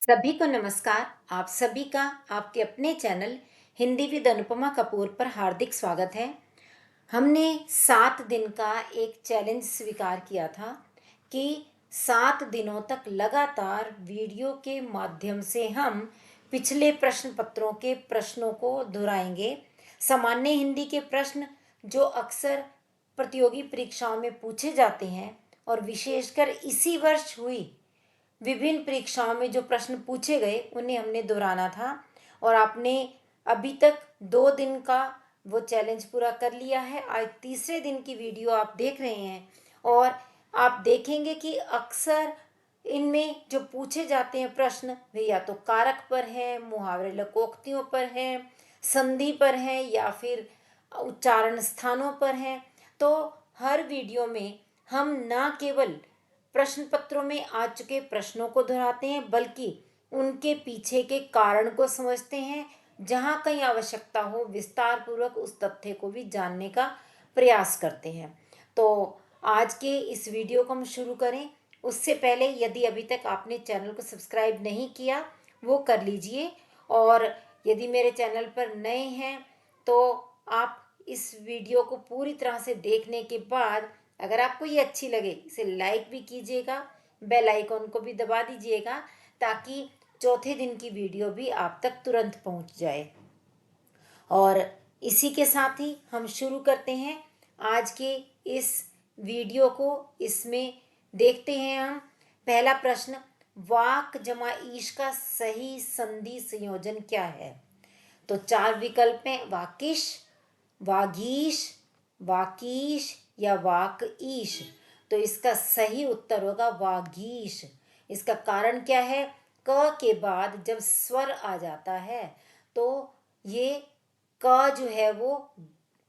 सभी को नमस्कार। आप सभी का आपके अपने चैनल हिंदी विद अनुपमा कपूर पर हार्दिक स्वागत है। हमने 7 दिन का एक चैलेंज स्वीकार किया था कि 7 दिनों तक लगातार वीडियो के माध्यम से हम पिछले प्रश्न पत्रों के प्रश्नों को दोहराएंगे। सामान्य हिंदी के प्रश्न जो अक्सर प्रतियोगी परीक्षाओं में पूछे जाते हैं और विशेषकर इसी वर्ष हुई विभिन्न परीक्षाओं में जो प्रश्न पूछे गए उन्हें हमने दोहराना था। और आपने अभी तक 2 दिन का वो चैलेंज पूरा कर लिया है। आज तीसरे दिन की वीडियो आप देख रहे हैं और आप देखेंगे कि अक्सर इनमें जो पूछे जाते हैं प्रश्न वे या तो कारक पर हैं, मुहावरे लोकोक्तियों पर हैं, संधि पर हैं या फिर उच्चारण स्थानों पर हैं। तो हर वीडियो में हम ना केवल प्रश्न पत्रों में आ चुके प्रश्नों को दोहराते हैं बल्कि उनके पीछे के कारण को समझते हैं। जहां कहीं आवश्यकता हो विस्तार पूर्वक उस तथ्य को भी जानने का प्रयास करते हैं। तो आज के इस वीडियो को हम शुरू करें उससे पहले यदि अभी तक आपने चैनल को सब्सक्राइब नहीं किया वो कर लीजिए। और यदि मेरे चैनल पर नए हैं तो आप इस वीडियो को पूरी तरह से देखने के बाद अगर आपको ये अच्छी लगे इसे लाइक भी कीजिएगा, बेल आइकॉन को भी दबा दीजिएगा ताकि चौथे दिन की वीडियो भी आप तक तुरंत पहुंच जाए। और इसी के साथ ही हम शुरू करते हैं आज के इस वीडियो को। इसमें देखते हैं हम पहला प्रश्न, वाक जमा ईश का सही संधि संयोजन क्या है। तो 4 विकल्प हैं, वाकिश, वागीश, वाकीश या वाकईश। तो इसका सही उत्तर होगा वागीश। इसका कारण क्या है, क के बाद जब स्वर आ जाता है तो ये क जो है वो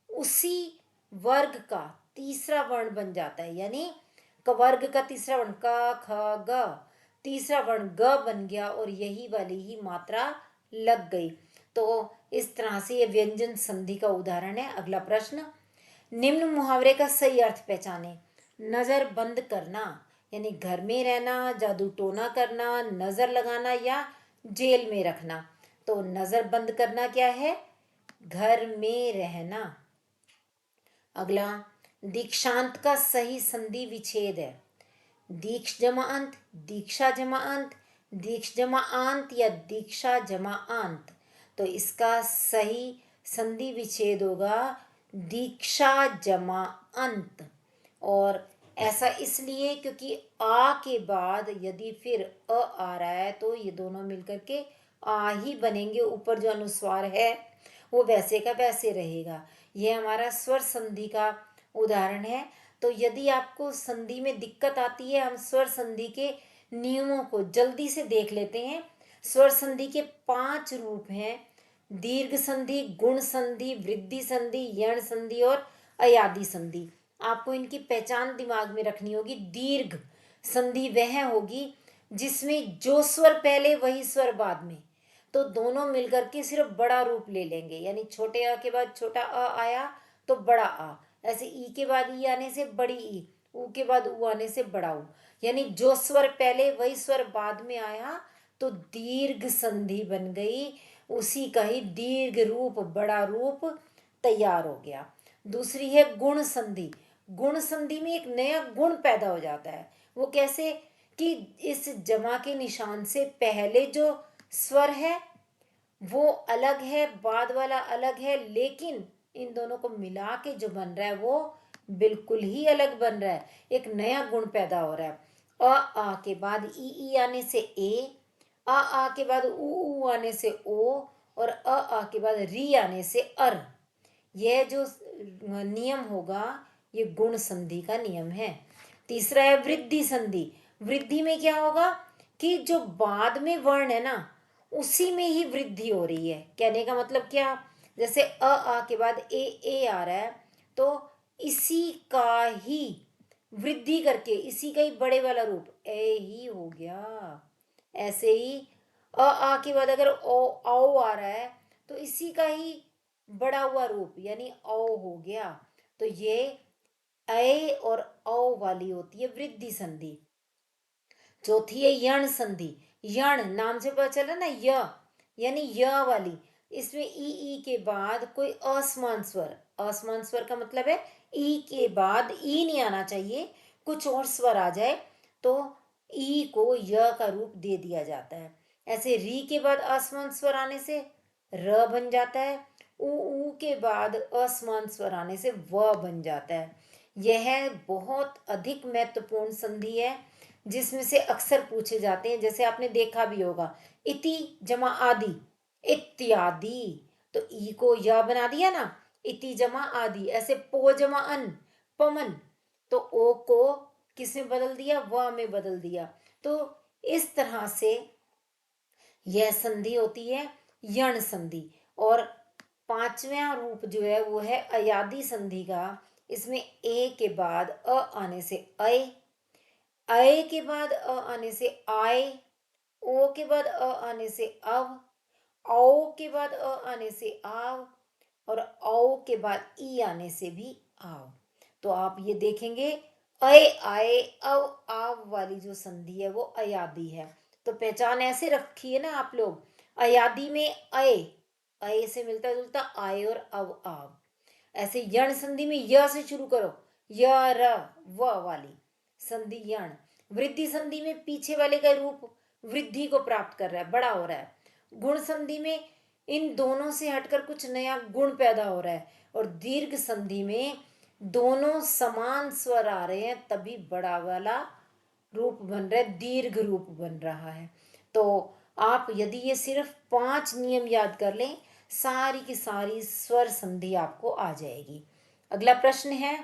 उसी वर्ग का तीसरा वर्ण बन जाता है। यानी क वर्ग का तीसरा वर्ण क ख ग, तीसरा वर्ण ग बन गया और यही वाली ही मात्रा लग गई। तो इस तरह से ये व्यंजन संधि का उदाहरण है। अगला प्रश्न, निम्न मुहावरे का सही अर्थ पहचाने। नजर बंद करना यानी घर में रहना, जादू टोना करना, नजर लगाना या जेल में रखना। तो नजर बंद करना क्या है, घर में रहना। अगला, दीक्षांत का सही संधि विच्छेद है। दीक्ष जमा अंत, दीक्षा जमा अंत, दीक्ष जमा आंत या दीक्षा जमा आंत। तो इसका सही संधि विच्छेद होगा दीक्षा जमा अंत। और ऐसा इसलिए क्योंकि आ के बाद यदि फिर अ आ रहा है तो ये दोनों मिलकर के आ ही बनेंगे। ऊपर जो अनुस्वार है वो वैसे का वैसे रहेगा। यह हमारा स्वर संधि का उदाहरण है। तो यदि आपको संधि में दिक्कत आती है हम स्वर संधि के नियमों को जल्दी से देख लेते हैं। स्वर संधि के 5 रूप हैं, दीर्घ संधि, गुण संधि, वृद्धि संधि, यण संधि और अयादि संधि। आपको इनकी पहचान दिमाग में रखनी होगी। दीर्घ संधि वह होगी जिसमें जो स्वर पहले वही स्वर बाद में, तो दोनों मिलकर के सिर्फ बड़ा रूप ले लेंगे। यानी छोटे अ के बाद छोटा अ आया तो बड़ा आ, ऐसे ई के बाद ई आने से बड़ी ई, ऊ के बाद ऊ आने से बड़ा ऊ। यानी जो स्वर पहले वही स्वर बाद में आया तो दीर्घ संधि बन गई। उसी का ही दीर्घ रूप बड़ा रूप तैयार हो गया। दूसरी है गुण संधि। गुण संधि में एक नया गुण पैदा हो जाता है। वो कैसे कि इस जमा के निशान से पहले जो स्वर है वो अलग है, बाद वाला अलग है, लेकिन इन दोनों को मिला के जो बन रहा है वो बिल्कुल ही अलग बन रहा है। एक नया गुण पैदा हो रहा है। अ आ के बाद ई आने से ए, आ के बाद ऊ आने से ओ और आ के बाद री आने से अर। यह जो नियम होगा ये गुण संधि का नियम है। तीसरा है वृद्धि संधि। वृद्धि में क्या होगा कि जो बाद में वर्ण है ना उसी में ही वृद्धि हो रही है। कहने का मतलब क्या, जैसे आ के बाद ए आ रहा है तो इसी का ही वृद्धि करके इसी का ही बड़े वाला रूप ए ही हो गया। ऐसे ही आ के बाद अगर ओ आओ आ रहा है तो इसी का ही बड़ा हुआ रूप यानी औ हो गया। तो ये ए और औ वाली होती है वृद्धि संधि। चौथी है यण संधि। यण नाम से पता चला ना, य यानी य वाली, इसमें ई के बाद कोई असमान स्वर, असमान स्वर का मतलब है ई के बाद ई नहीं आना चाहिए, कुछ और स्वर आ जाए तो ई को य का रूप दे दिया जाता है। ऐसे री के बाद असमान स्वर आने से र बन जाता है, ऊ के बाद असमान स्वर आने से व बन जाता है। यह बहुत अधिक महत्वपूर्ण संधि है जिसमें से अक्सर पूछे जाते हैं, जैसे आपने देखा भी होगा, इति जमा आदि, इत्यादि, तो ई को या बना दिया ना, इति जमा आदि। ऐसे पो जमा अन, पमन, तो ओ को किसमें बदल दिया, व में बदल दिया। तो इस तरह से यह संधि होती है यण संधि। और पांचवा रूप जो है वो है अयादी संधि का। इसमें ए के बाद अ आने से अय, अय के बाद अ आने से आय, ओ के बाद अ आने से अव, औ के बाद अ आने से आव, और औ के बाद ई आने से भी आव। तो आप ये देखेंगे अय आए अव आव वाली जो संधि है वो अयादी है। तो पहचान ऐसे रखिए ना आप लोग, अयादी में अय, अय से मिलता जुलता आय और अव आव। ऐसे यण संधि में य से शुरू करो, य र व वाली संधि यण। वृद्धि संधि में पीछे वाले का रूप वृद्धि को प्राप्त कर रहा है, बड़ा हो रहा है। गुण संधि में इन दोनों से हटकर कुछ नया गुण पैदा हो रहा है। और दीर्घ संधि में दोनों समान स्वर आ रहे हैं, तभी बड़ा वाला रूप बन रहा है, दीर्घ रूप बन रहा है। तो आप यदि ये सिर्फ 5 नियम याद कर लें, सारी की सारी स्वर संधि आपको आ जाएगी। अगला प्रश्न है,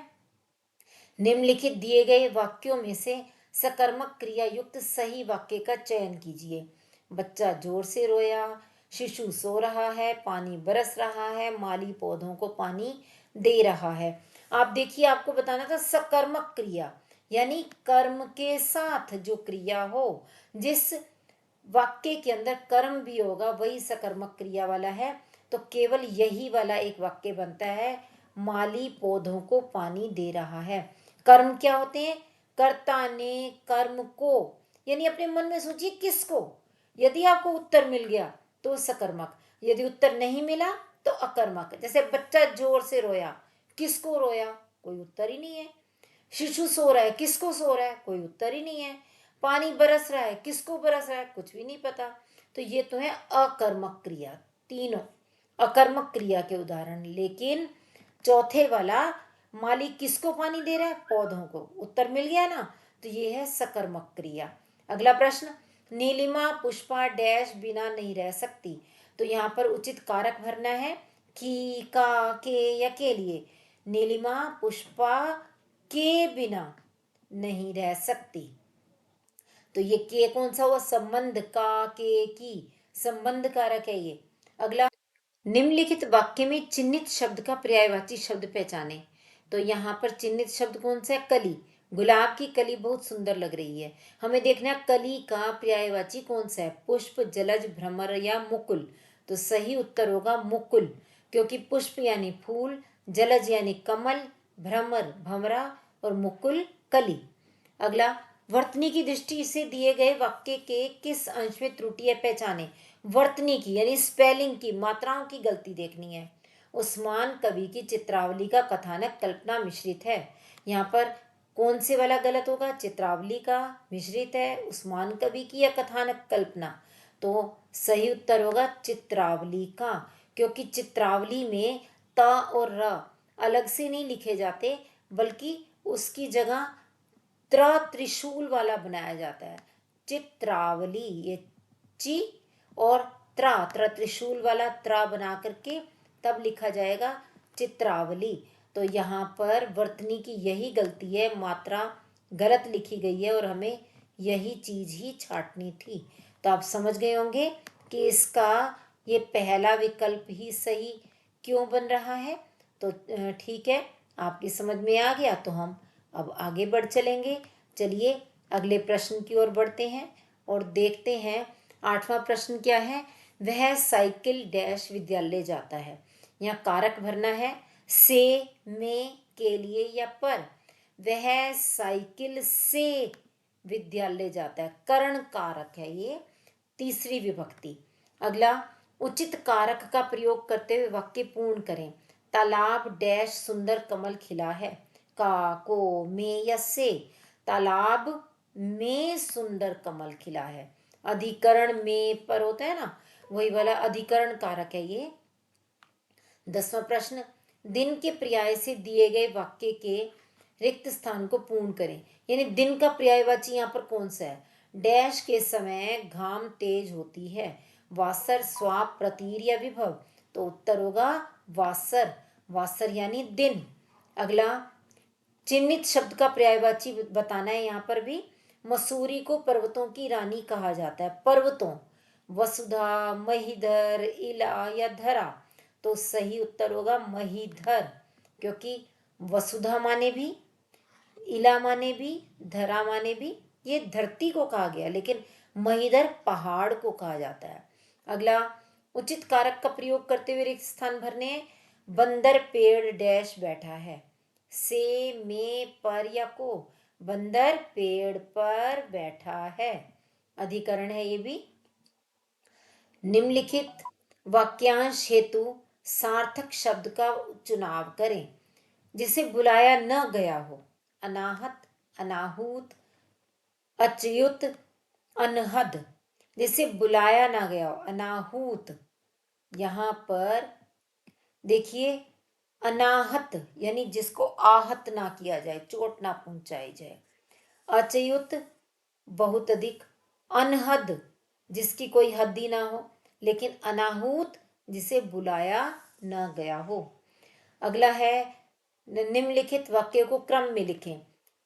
निम्नलिखित दिए गए वाक्यों में से सकर्मक क्रिया युक्त सही वाक्य का चयन कीजिए। बच्चा जोर से रोया, शिशु सो रहा है, पानी बरस रहा है, माली पौधों को पानी दे रहा है। आप देखिए, आपको बताना था सकर्मक क्रिया यानी कर्म के साथ जो क्रिया हो, जिस वाक्य के अंदर कर्म भी होगा वही सकर्मक क्रिया वाला है। तो केवल यही वाला एक वाक्य बनता है, माली पौधों को पानी दे रहा है। कर्म क्या होते हैं, कर्ता ने कर्म को, यानी अपने मन में सोचिए किसको। यदि आपको उत्तर मिल गया तो सकर्मक, यदि उत्तर नहीं मिला तो अकर्मक। जैसे बच्चा जोर से रोया, किसको रोया, कोई उत्तर ही नहीं है। शिशु सो रहा है, किसको सो रहा है, कोई उत्तर ही नहीं है। पानी बरस रहा है, किसको बरस रहा है, कुछ भी नहीं पता। तो ये तो है अकर्मक क्रिया, तीनों अकर्मक क्रिया के उदाहरण। लेकिन चौथे वाला, मालिक किसको पानी दे रहा है, पौधों को, उत्तर मिल गया ना, तो ये है सकर्मक क्रिया। अगला प्रश्न, नीलिमा पुष्पा डैश बिना नहीं रह सकती। तो यहाँ पर उचित कारक भरना है, की, का, के या के लिए। नीलिमा पुष्पा के बिना नहीं रह सकती, तो ये के कौन सा हुआ, संबंध का, के, की, संबंध कारक है ये। अगला, निम्नलिखित वाक्य में चिन्हित शब्द का पर्यायवाची शब्द पहचाने। तो यहाँ पर चिन्हित शब्द कौन सा है, कली। गुलाब की कली बहुत सुंदर लग रही है, हमें देखना है कली का पर्यायवाची कौन सा है, पुष्प, जलज, भ्रमर या मुकुल। तो सही उत्तर होगा मुकुल, क्योंकि पुष्प यानी फूल, जलज यानी कमल, भ्रमर भंवरा और मुकुल कली। अगला, वर्तनी की दृष्टि से दिए गए वाक्य के किस अंश में त्रुटि है पहचाने। वर्तनी की यानी स्पेलिंग की, मात्राओं की गलती देखनी है। उस्मान कवि की चित्रावली का कथानक कल्पना मिश्रित है। यहाँ पर कौन से वाला गलत होगा, चित्रावली का मिश्रित है, उस्मान कवि की या कथानक कल्पना। तो सही उत्तर होगा चित्रावली का, क्योंकि चित्रावली में त और र अलग से नहीं लिखे जाते, बल्कि उसकी जगह त्रिशूल वाला बनाया जाता है। चित्रावली, ये ची और त्रिशूल वाला त्रा बना करके तब लिखा जाएगा चित्रावली। तो यहाँ पर वर्तनी की यही गलती है, मात्रा गलत लिखी गई है और हमें यही चीज ही छांटनी थी। तो आप समझ गए होंगे कि इसका ये पहला विकल्प ही सही क्यों बन रहा है। तो ठीक है, आपकी समझ में आ गया, तो हम अब आगे बढ़ चलेंगे। चलिए अगले प्रश्न की ओर बढ़ते हैं और देखते हैं 8वां प्रश्न क्या है। वह साइकिल डैश विद्यालय जाता है। यहाँ कारक भरना है, से, में, के लिए या पर। वह साइकिल से विद्यालय जाता है, करण कारक है ये। तीसरी विभक्ति। अगला, उचित कारक का प्रयोग करते हुए वाक्य पूर्ण करें। तालाब डैश सुंदर कमल खिला है। का, को, में या से। तालाब में सुंदर कमल खिला है। अधिकरण में पर होता है ना, वही वाला अधिकरण कारक है ये। 10वां प्रश्न, दिन के पर्याय से दिए गए वाक्य के रिक्त स्थान को पूर्ण करें। यानी दिन का पर्यायवाची यहाँ पर कौन सा है। डैश के समय घाम तेज होती है। वासर स्वाप प्रतीर या विभव, तो उत्तर होगा वासर। वासर यानी दिन। अगला, चिन्हित शब्द का पर्यायवाची बताना है यहाँ पर भी। मसूरी को पर्वतों की रानी कहा जाता है। पर्वतों, वसुधा, महीधर, इला या धरा, तो सही उत्तर होगा महीधर, क्योंकि वसुधा माने भी, इला माने भी, धरा माने भी, ये धरती को कहा गया, लेकिन महीधर पहाड़ को कहा जाता है। अगला, उचित कारक का प्रयोग करते हुए रिक्त स्थान भरने। बंदर पेड़ डैश बैठा है। से, में, पर या को। बंदर पेड़ पर बैठा है, अधिकरण है ये भी। निम्नलिखित वाक्यांश हेतु सार्थक शब्द का चुनाव करें। जिसे बुलाया न गया हो। अनाहत, अनाहूत, अच्युत, अनहद। जिसे बुलाया ना गया हो, अनाहूत। यहाँ पर देखिए, अनाहत यानी जिसको आहत ना किया जाए, चोट ना पहुंचाई जाए। अच्युत, बहुत अधिक। अनहद, जिसकी कोई हद ही ना हो। लेकिन अनाहूत, जिसे बुलाया न गया हो। अगला है, निम्नलिखित वाक्य को क्रम में लिखें।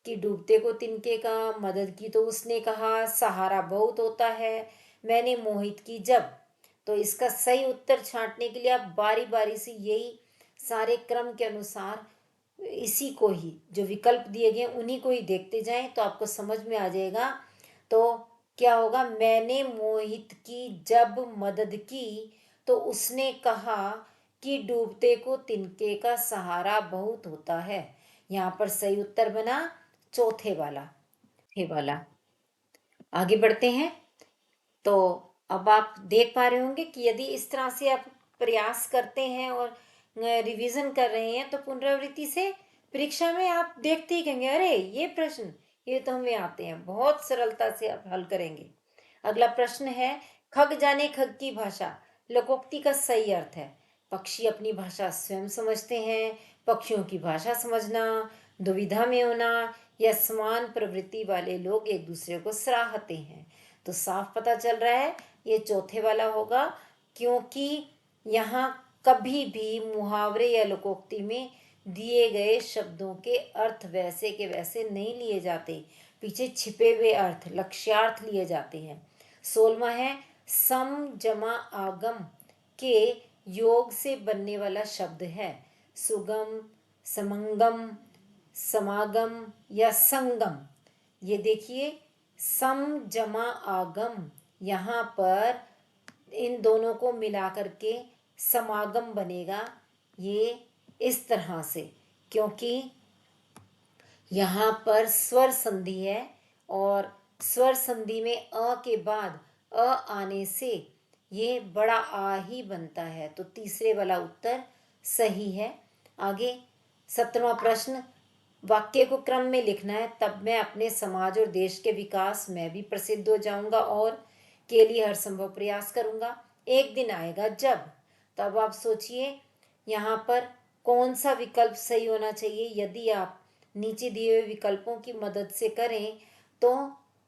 कि डूबते को तिनके का, मदद की तो उसने कहा, सहारा बहुत होता है, मैंने मोहित की जब। तो इसका सही उत्तर छांटने के लिए आप बारी बारी से यही सारे क्रम के अनुसार इसी को ही, जो विकल्प दिए गए उन्हीं को ही देखते जाएं, तो आपको समझ में आ जाएगा। तो क्या होगा, मैंने मोहित की जब मदद की तो उसने कहा कि डूबते को तिनके का सहारा बहुत होता है। यहाँ पर सही उत्तर बना चौथे वाला। ये वाला। आगे बढ़ते हैं। तो अब आप देख पा रहे होंगे कि यदि इस तरह से आप प्रयास करते हैं और रिवीजन कर रहे हैं, तो पुनरावृत्ति से परीक्षा में आप देखते ही कहेंगे, अरे ये प्रश्न ये तो हमें आते हैं, बहुत सरलता से आप हल करेंगे। अगला प्रश्न है, खग जाने खग की भाषा लोकोक्ति का सही अर्थ है। पक्षी अपनी भाषा स्वयं समझते हैं। पक्षियों की भाषा समझना, दुविधा में होना, या समान प्रवृत्ति वाले लोग एक दूसरे को सराहते हैं। तो साफ पता चल रहा है ये चौथे वाला होगा, क्योंकि यहाँ कभी भी मुहावरे या लोकोक्ति में दिए गए शब्दों के अर्थ वैसे के वैसे नहीं लिए जाते, पीछे छिपे हुए अर्थ, लक्ष्यार्थ लिए जाते हैं। 16वां है, सम जमा आगम के योग से बनने वाला शब्द है। सुगम, समंगम, समागम या संगम। ये देखिए, सम जमा आगम, यहाँ पर इन दोनों को मिला करके समागम बनेगा। ये इस तरह से, क्योंकि यहाँ पर स्वर संधि है और स्वर संधि में अ के बाद अ आने से ये बड़ा आ ही बनता है। तो तीसरे वाला उत्तर सही है। आगे 17वां प्रश्न, वाक्य को क्रम में लिखना है, तब मैं अपने समाज और देश के विकास में भी प्रसिद्ध हो जाऊंगा और के लिए हर संभव प्रयास करूंगा। एक दिन आएगा जब। तो अब आप सोचिए यहाँ पर कौन सा विकल्प सही होना चाहिए। यदि आप नीचे दिए हुए विकल्पों की मदद से करें तो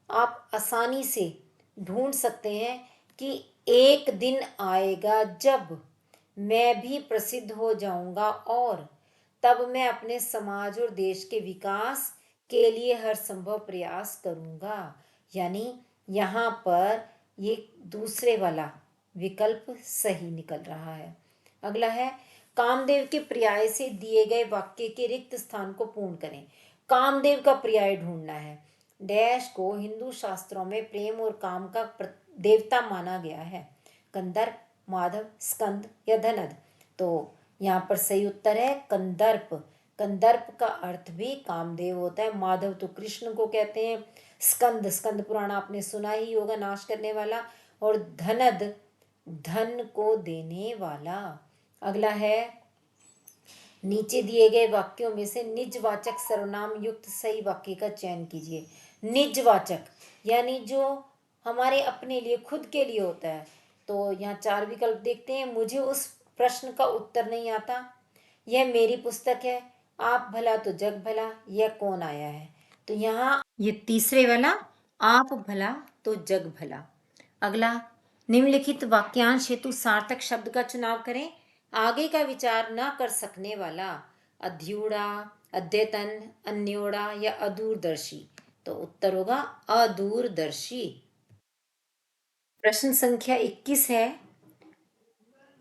आप आसानी से ढूंढ सकते हैं कि एक दिन आएगा जब मैं भी प्रसिद्ध हो जाऊंगा और तब मैं अपने समाज और देश के विकास के लिए हर संभव प्रयास करूंगा। यानी यहाँ पर ये दूसरे वाला विकल्प सही निकल रहा है। अगला है, कामदेव के पर्याय से दिए गए वाक्य के रिक्त स्थान को पूर्ण करें। कामदेव का पर्याय ढूंढना है। डैश को हिंदू शास्त्रों में प्रेम और काम का देवता माना गया है। कंदर्प, माधव, स्कंद या धनद। तो यहाँ पर सही उत्तर है कंदर्प। कंदर्प का अर्थ भी कामदेव होता है। माधव तो कृष्ण को कहते हैं। स्कंद, स्कंद पुराण आपने सुना ही होगा, नाश करने वाला। और धनद धन को देने वाला। अगला है, नीचे दिए गए वाक्यों में से निजवाचक सर्वनाम युक्त सही वाक्य का चयन कीजिए। निजवाचक यानी जो हमारे अपने लिए, खुद के लिए होता है। तो यहाँ 4 विकल्प देखते हैं। मुझे उस प्रश्न का उत्तर नहीं आता, यह मेरी पुस्तक है, आप भला तो जग भला, यह कौन आया है। तो यहाँ ये तीसरे वाला, आप भला तो जग भला। अगला, निम्नलिखित वाक्यांश हेतु सार्थक शब्द का चुनाव करें। आगे का विचार न कर सकने वाला, अध्यूढ़ा, अद्यतन, अन्योड़ा या अदूरदर्शी। तो उत्तर होगा अदूरदर्शी। प्रश्न संख्या 21 है,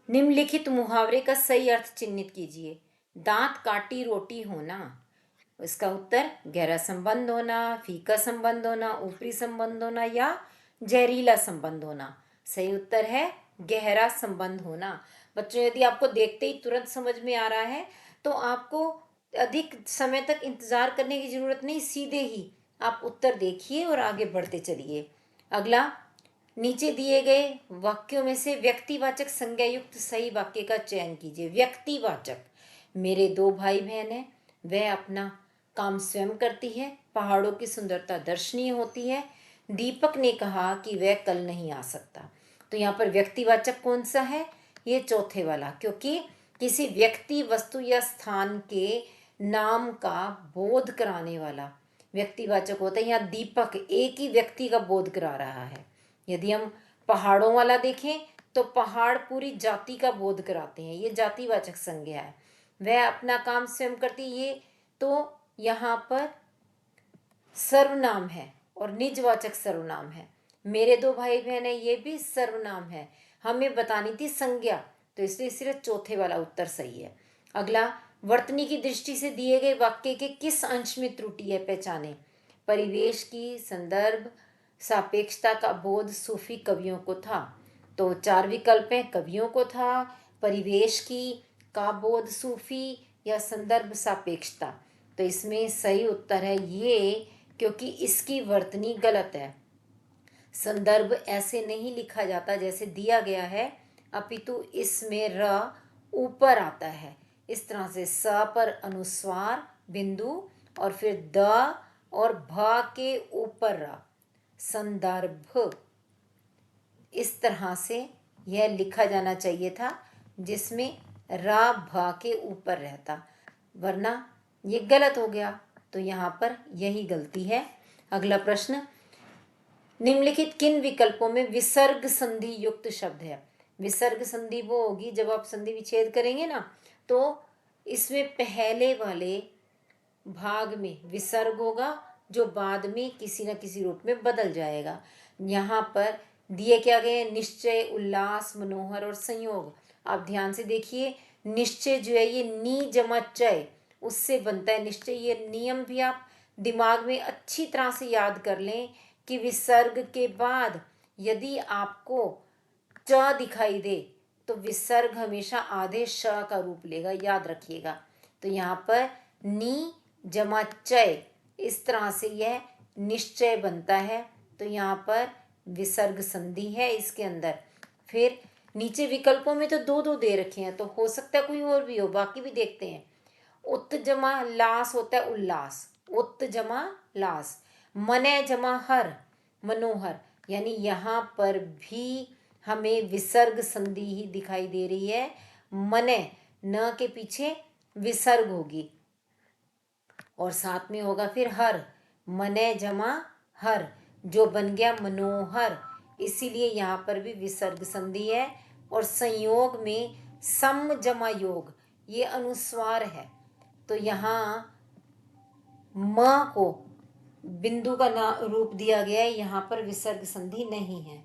निम्नलिखित मुहावरे का सही अर्थ चिन्हित कीजिए। दांत काटी रोटी होना, इसका उत्तर गहरा संबंध होना, फीका संबंध होना, ऊपरी संबंध होना या जहरीला संबंध होना। सही उत्तर है गहरा संबंध होना। बच्चों, यदि आपको देखते ही तुरंत समझ में आ रहा है तो आपको अधिक समय तक इंतजार करने की जरूरत नहीं, सीधे ही आप उत्तर देखिए और आगे बढ़ते चलिए। अगला, नीचे दिए गए वाक्यों में से व्यक्तिवाचक संज्ञा युक्त सही वाक्य का चयन कीजिए। व्यक्तिवाचक, मेरे 2 भाई बहन हैं, वह अपना काम स्वयं करती है, पहाड़ों की सुंदरता दर्शनीय होती है, दीपक ने कहा कि वह कल नहीं आ सकता। तो यहाँ पर व्यक्तिवाचक कौन सा है? ये चौथे वाला, क्योंकि किसी व्यक्ति, वस्तु या स्थान के नाम का बोध कराने वाला व्यक्तिवाचक होता है। यहाँ दीपक एक ही व्यक्ति का बोध करा रहा है। यदि हम पहाड़ों वाला देखें तो पहाड़ पूरी जाति का बोध कराते हैं, ये जातिवाचक संज्ञा है। वह अपना काम स्वयं करती, ये तो यहाँ पर सर्वनाम है और निजवाचक सर्वनाम है। मेरे 2 भाई बहन है, ये भी सर्वनाम है, हमें बतानी थी संज्ञा, तो इसलिए सिर्फ चौथे वाला उत्तर सही है। अगला, वर्तनी की दृष्टि से दिए गए वाक्य के किस अंश में त्रुटि है, पहचाने। परिवेश की, संदर्भ, सापेक्षता का बोध सूफी कवियों को था। तो 4 विकल्प हैं, कवियों को था, परिवेश की, का बोध सूफी या संदर्भ सापेक्षता। तो इसमें सही उत्तर है ये, क्योंकि इसकी वर्तनी गलत है। संदर्भ ऐसे नहीं लिखा जाता जैसे दिया गया है, अपितु इसमें र ऊपर आता है। इस तरह से स पर अनुस्वार बिंदु और फिर द और भ के ऊपर र, संदर्भ। इस तरह से यह लिखा जाना चाहिए था, जिसमें रा भा के ऊपर रहता, वरना ये गलत हो गया। तो यहाँ पर यही गलती है। अगला प्रश्न, निम्नलिखित किन विकल्पों में विसर्ग संधि युक्त शब्द है। विसर्ग संधि वो होगी जब आप संधि विच्छेद करेंगे ना, तो इसमें पहले वाले भाग में विसर्ग होगा जो बाद में किसी न किसी रूप में बदल जाएगा। यहाँ पर दिए क्या गए, निश्चय, उल्लास, मनोहर और संयोग। आप ध्यान से देखिए, निश्चय जो है ये नी जमा चय, उससे बनता है निश्चय। ये नियम भी आप दिमाग में अच्छी तरह से याद कर लें कि विसर्ग के बाद यदि आपको च दिखाई दे तो विसर्ग हमेशा आधे श का रूप लेगा, याद रखिएगा। तो यहाँ पर नी जमा चय, इस तरह से यह निश्चय बनता है। तो यहाँ पर विसर्ग संधि है इसके अंदर। फिर नीचे विकल्पों में तो 2-2 दे रखे हैं, तो हो सकता है कोई और भी हो, बाकी भी देखते हैं। उत जमा लास होता है उल्लास, उत जमा लास। मने जमा हर, मनोहर। यानी यहाँ पर भी हमें विसर्ग संधि ही दिखाई दे रही है। मने, न के पीछे विसर्ग होगी और साथ में होगा फिर हर, मने जमा हर, जो बन गया मनोहर। इसीलिए यहाँ पर भी विसर्ग संधि है। और संयोग में सम जमा योग, ये अनुस्वार है, तो यहाँ म को बिंदु का रूप दिया गया है, यहाँ पर विसर्ग संधि नहीं है।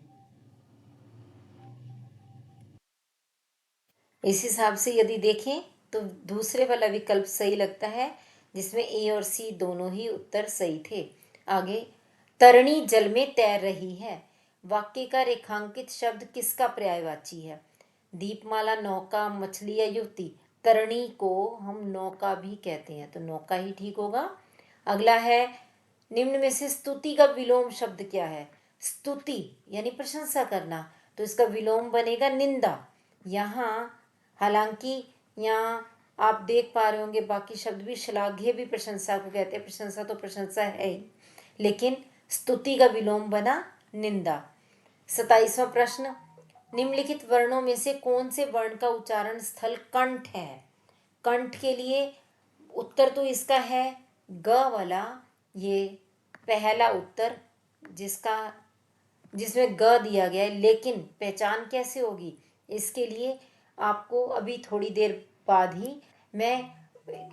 इस हिसाब से यदि देखें तो दूसरे वाला विकल्प सही लगता है, जिसमें ए और सी दोनों ही उत्तर सही थे। आगे, तरणी जल में तैर रही है, वाक्य का रेखांकित शब्द किसका पर्यायवाची है। दीपमाला नौका, मछली या युवती। तरणी को हम नौका भी कहते हैं, तो नौका ही ठीक होगा। अगला है, निम्न में से स्तुति का विलोम शब्द क्या है। स्तुति यानी प्रशंसा करना, तो इसका विलोम बनेगा निंदा। यहाँ हालांकि यहाँ आप देख पा रहे होंगे बाकी शब्द भी, श्लाघ्य भी प्रशंसा को कहते हैं, प्रशंसा तो प्रशंसा है ही, लेकिन स्तुति का विलोम बना निंदा। 27वां प्रश्न, निम्नलिखित वर्णों में से कौन से वर्ण का उच्चारण स्थल कंठ है? कंठ के लिए उत्तर तो इसका है ग वाला, ये पहला उत्तर जिसमें ग दिया गया है, लेकिन पहचान कैसे होगी इसके लिए आपको अभी थोड़ी देर बाद ही मैं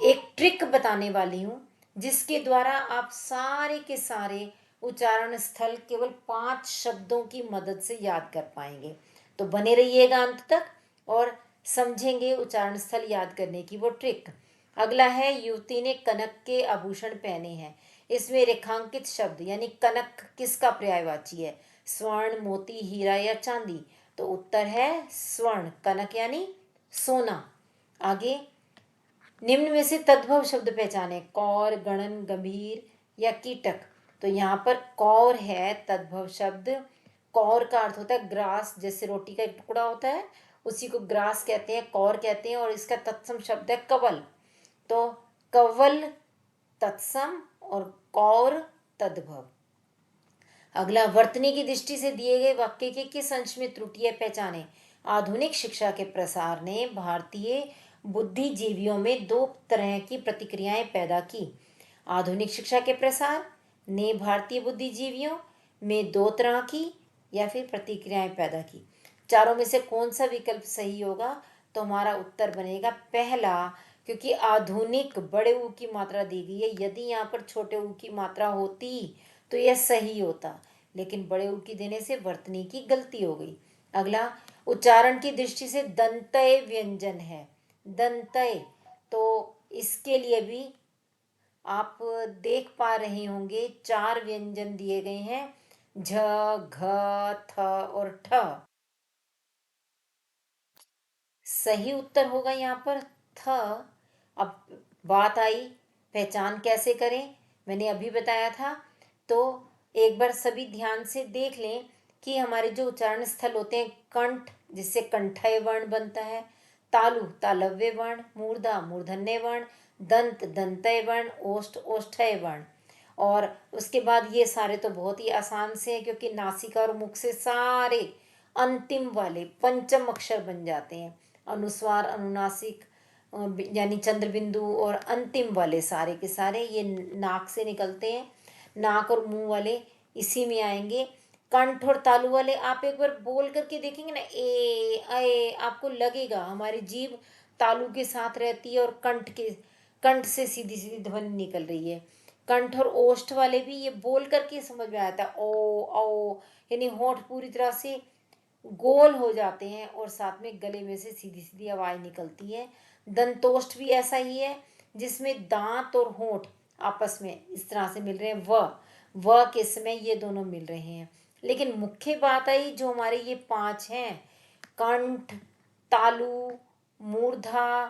एक ट्रिक बताने वाली हूँ, जिसके द्वारा आप सारे के सारे उच्चारण स्थल केवल 5 शब्दों की मदद से याद कर पाएंगे। तो बने रहिएगा अंत तक और समझेंगे उच्चारण स्थल याद करने की वो ट्रिक। अगला है, युवती ने कनक के आभूषण पहने हैं। इसमें रेखांकित शब्द यानी कनक किसका पर्यायवाची है? स्वर्ण, मोती, हीरा या चांदी? तो उत्तर है स्वर्ण, कनक यानी सोना। आगे, निम्न में से तद्भव शब्द पहचाने, कौर, गणन, गंभीर या कीटक? तो यहाँ पर कौर है तद्भव शब्द। कौर का अर्थ होता है ग्रास, जैसे रोटी का एक टुकड़ा होता है उसी को ग्रास कहते हैं, कौर कहते हैं, और इसका तत्सम शब्द है कवल। तो कवल तत्सम और कौर तद्भव। अगला, वर्तनी की दृष्टि से दिए गए वाक्य के किस अंश में त्रुटि है पहचाने? आधुनिक शिक्षा के प्रसार ने भारतीय बुद्धिजीवियों में 2 तरह की प्रतिक्रियाएं पैदा की। आधुनिक शिक्षा के प्रसार ने भारतीय बुद्धिजीवियों में 2 तरह की या फिर प्रतिक्रियाएं पैदा की। चारों में से कौन सा विकल्प सही होगा? तो हमारा उत्तर बनेगा पहला, क्योंकि आधुनिक बड़े ऊ की मात्रा दी गई है। यदि यहाँ पर छोटे ऊ की मात्रा होती तो यह सही होता, लेकिन बड़े ऊ की देने से वर्तनी की गलती हो गई। अगला, उच्चारण की दृष्टि से दंतय व्यंजन है। दंतय, तो इसके लिए भी आप देख पा रहे होंगे 4 व्यंजन दिए गए हैं, झ, घ, थ और ठ। सही उत्तर होगा यहाँ पर थ। अब बात आई पहचान कैसे करें, मैंने अभी बताया था। तो एक बार सभी ध्यान से देख लें कि हमारे जो उच्चारण स्थल होते हैं, कंठ जिससे कंठय वर्ण बनता है, तालु तालव्य वर्ण, मूर्धा मूर्धन्य वर्ण, दंत दंतय वर्ण, ओष्ठ ओष्ठय वर्ण। और उसके बाद ये सारे तो बहुत ही आसान से हैं, क्योंकि नासिका और मुख से सारे अंतिम वाले पंचम अक्षर बन जाते हैं। अनुस्वार, अनुनासिक यानी चंद्र बिंदु और अंतिम वाले सारे के सारे ये नाक से निकलते हैं। नाक और मुंह वाले इसी में आएंगे। कंठ और तालु वाले आप एक बार बोल करके देखेंगे ना, ए अए, आपको लगेगा हमारी जीभ तालु के साथ रहती है और कंठ से सीधी सीधी ध्वनि निकल रही है। कंठ और ओष्ठ वाले भी ये बोल करके समझ में आता है, ओ ओ, यानी होंठ पूरी तरह से गोल हो जाते हैं और साथ में गले में से सीधी सीधी आवाज निकलती है। दंतोष्ठ भी ऐसा ही है, जिसमें दांत और होंठ आपस में इस तरह से मिल रहे हैं, व के समय ये दोनों मिल रहे हैं। लेकिन मुख्य बात आई जो हमारे ये 5 हैं, कंठ, तालु, मूर्धा,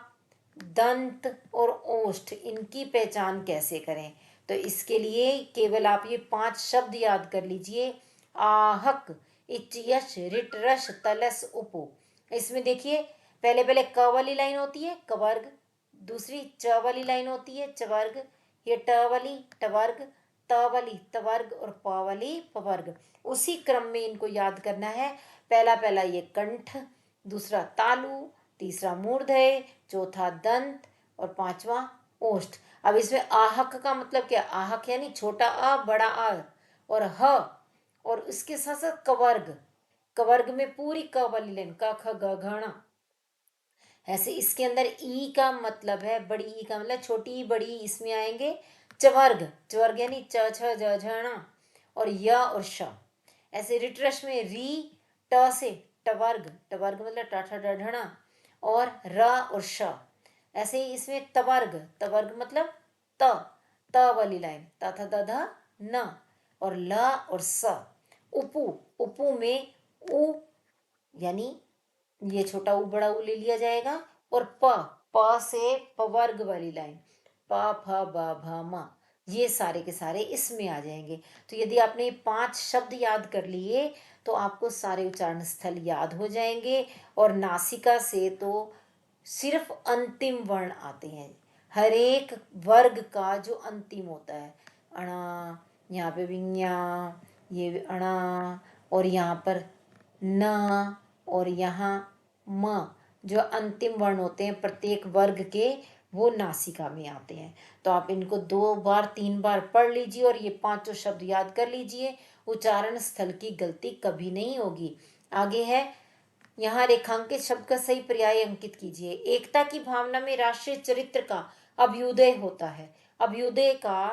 दंत और ओष्ठ, इनकी पहचान कैसे करें? तो इसके लिए केवल आप ये 5 शब्द याद कर लीजिए, आहक, इच, यश, रिट, रश, तलस, उपु। इसमें देखिए पहले पहले क वाली लाइन होती है कवर्ग, दूसरी च वाली लाइन होती है चवर्ग, ये ट वाली टवर्ग, त वाली तवर्ग और प वाली पवर्ग। उसी क्रम में इनको याद करना है। पहला पहला ये कंठ, दूसरा तालु, तीसरा मूर्धय, चौथा दंत और 5वां ओष्ठ। अब इसमें आहक का मतलब क्या? आहक यानी छोटा अ बड़ा आ, और ह, और उसके साथ साथ कवर्ग। कवर्ग में पूरी क वाली लाइन क ख ग घ ण। ऐसे इसके अंदर ई का मतलब है बड़ी ई का मतलब छोटी ई बड़ी ई, इसमें आएंगे चवर्ग। चवर्ग यानी च छ ज झ ण और य और श। ऐसे रिटरश में री ट से टवर्ग, टवर्ग मतलब ट ठ ड ढ ण और र और श। ऐसे ही इसमें तवर्ग, तवर्ग मतलब त, त वाली लाइन त थ द ध न और ल और स। उपु, उपु में उ यानी ये छोटा ऊ बड़ा ऊ ले लिया जाएगा, और प से पवर्ग वाली लाइन प फ ब भ म, ये सारे के सारे इसमें आ जाएंगे। तो यदि आपने 5 शब्द याद कर लिए तो आपको सारे उच्चारण स्थल याद हो जाएंगे। और नासिका से तो सिर्फ अंतिम वर्ण आते हैं, हर एक वर्ग का जो अंतिम होता है, अणा, यहाँ पे भी ञा, ये भी अणा, और यहाँ पर न, और यहाँ म, जो अंतिम वर्ण होते हैं प्रत्येक वर्ग के, वो नासिका में आते हैं। तो आप इनको 2 बार 3 बार पढ़ लीजिए और ये 5 शब्द याद कर लीजिए, उच्चारण स्थल की गलती कभी नहीं होगी। आगे है, यहाँ रेखांकित शब्द का सही पर्याय अंकित कीजिए। एकता की भावना में राष्ट्रीय चरित्र का अभ्युदय होता है। अभ्युदय का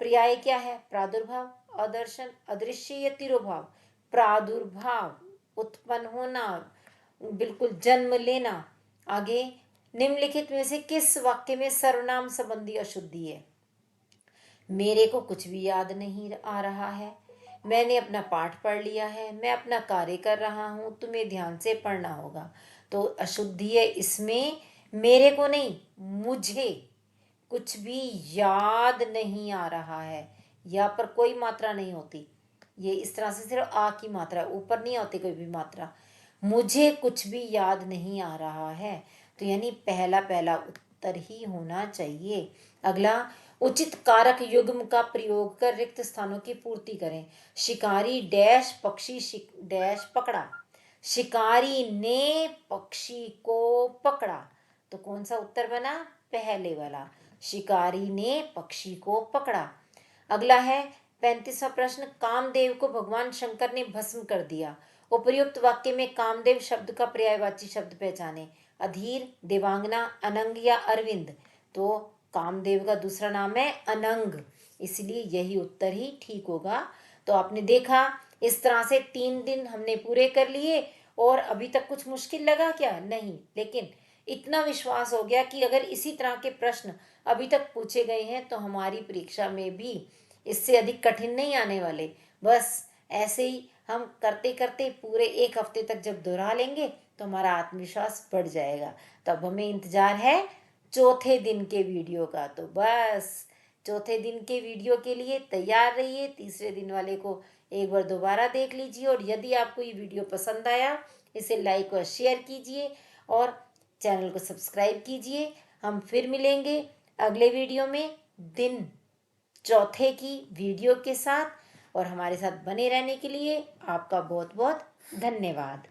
पर्याय क्या है? प्रादुर्भाव, अदर्शन, अदृश्य या तिरोभाव। प्रादुर्भाव, उत्पन्न होना, बिल्कुल जन्म लेना। आगे, निम्नलिखित में से किस वाक्य में सर्वनाम संबंधी अशुद्धि है? मेरे को कुछ भी याद नहीं आ रहा है, मैंने अपना पाठ पढ़ लिया है, मैं अपना कार्य कर रहा हूँ, तुम्हें ध्यान से पढ़ना होगा। तो अशुद्धि है इसमें, मेरे को नहीं, मुझे कुछ भी याद नहीं आ रहा है। यहाँ पर कोई मात्रा नहीं होती, ये इस तरह से सिर्फ आ की मात्रा, ऊपर नहीं होती कोई भी मात्रा। मुझे कुछ भी याद नहीं आ रहा है, तो यानी पहला पहला उत्तर ही होना चाहिए। अगला, उचित कारक युग्म का प्रयोग कर रिक्त स्थानों की पूर्ति करें। शिकारी डैश पक्षी डैश पकड़ा। शिकारी ने पक्षी को पकड़ा, तो कौन सा उत्तर बना? पहले वाला, शिकारी ने पक्षी को पकड़ा। अगला है 35वां प्रश्न, कामदेव को भगवान शंकर ने भस्म कर दिया। उपर्युक्त वाक्य में कामदेव शब्द का पर्यायवाची शब्द पहचाने। अधीर, देवांगना, अनंग या अरविंद। तो कामदेव का दूसरा नाम है अनंग, इसलिए यही उत्तर ही ठीक होगा। तो आपने देखा, इस तरह से 3 दिन हमने पूरे कर लिए। और अभी तक कुछ मुश्किल लगा क्या? नहीं, लेकिन इतना विश्वास हो गया कि अगर इसी तरह के प्रश्न अभी तक पूछे गए हैं तो हमारी परीक्षा में भी इससे अधिक कठिन नहीं आने वाले। बस ऐसे ही हम करते करते पूरे 1 हफ्ते तक जब दोहरा लेंगे तो हमारा आत्मविश्वास बढ़ जाएगा। तो अब हमें इंतजार है चौथे दिन के वीडियो का। तो बस चौथे दिन के वीडियो के लिए तैयार रहिए। तीसरे दिन वाले को एक बार दोबारा देख लीजिए, और यदि आपको ये वीडियो पसंद आया इसे लाइक और शेयर कीजिए और चैनल को सब्सक्राइब कीजिए। हम फिर मिलेंगे अगले वीडियो में दिन चौथे की वीडियो के साथ, और हमारे साथ बने रहने के लिए आपका बहुत बहुत धन्यवाद।